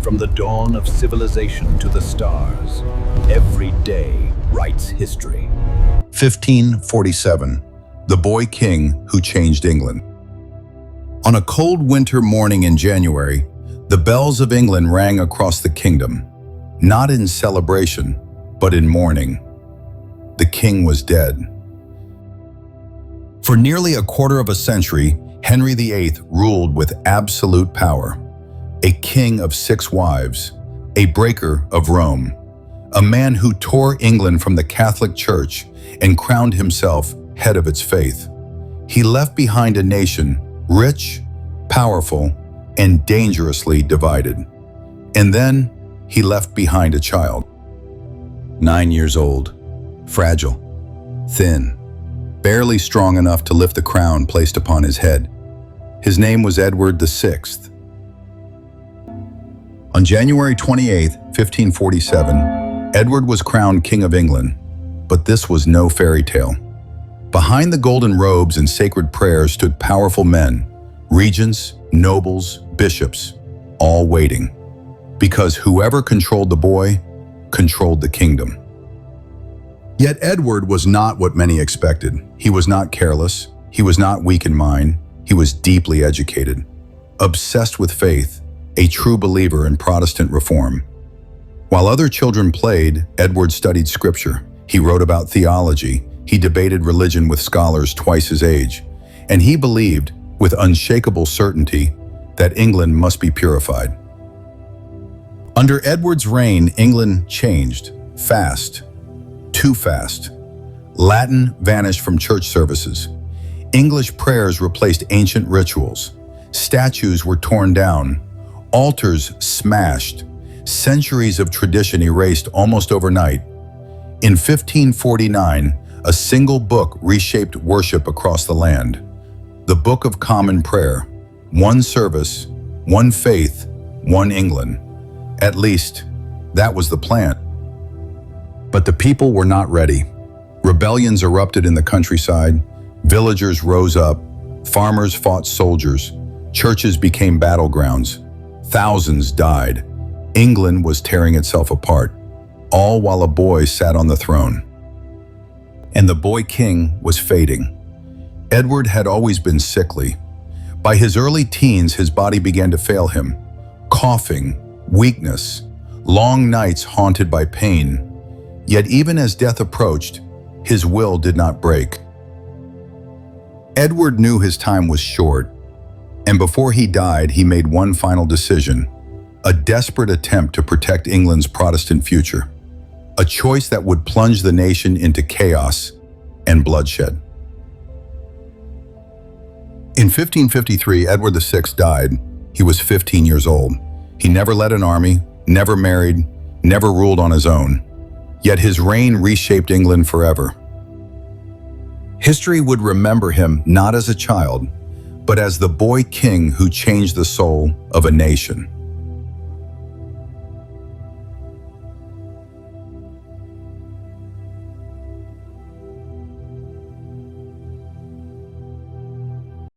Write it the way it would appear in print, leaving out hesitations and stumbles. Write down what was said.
From the dawn of civilization to the stars, every day writes history. 1547, the boy king who changed England. On a cold winter morning in January, the bells of England rang across the kingdom, not in celebration, but in mourning. The king was dead. For nearly a quarter of a century, Henry VIII ruled with absolute power. A king of 6 wives, a breaker of Rome, a man who tore England from the Catholic Church and crowned himself head of its faith. He left behind a nation rich, powerful, and dangerously divided. And then he left behind a child. 9 years old, fragile, thin, barely strong enough to lift the crown placed upon his head. His name was Edward VI. On January 28, 1547, Edward was crowned King of England, but this was no fairy tale. Behind the golden robes and sacred prayers stood powerful men, regents, nobles, bishops, all waiting, because whoever controlled the boy controlled the kingdom. Yet Edward was not what many expected. He was not careless, he was not weak in mind, he was deeply educated, obsessed with faith, a true believer in Protestant reform. While other children played, Edward studied scripture. He wrote about theology. He debated religion with scholars twice his age. And he believed, with unshakable certainty, that England must be purified. Under Edward's reign, England changed, fast, too fast. Latin vanished from church services. English prayers replaced ancient rituals. Statues were torn down. Altars smashed, centuries of tradition erased almost overnight. In 1549, a single book reshaped worship across the land. The Book of Common Prayer, one service, one faith, one England. At least, that was the plan. But the people were not ready. Rebellions erupted in the countryside, villagers rose up, farmers fought soldiers, churches became battlegrounds. Thousands died. England was tearing itself apart, all while a boy sat on the throne. And the boy king was fading. Edward had always been sickly. By his early teens, his body began to fail him. Coughing, weakness, long nights haunted by pain. Yet even as death approached, his will did not break. Edward knew his time was short. And before he died, he made one final decision, a desperate attempt to protect England's Protestant future, a choice that would plunge the nation into chaos and bloodshed. In 1553, Edward VI died. He was 15 years old. He never led an army, never married, never ruled on his own. Yet his reign reshaped England forever. History would remember him not as a child, but as the boy king who changed the soul of a nation.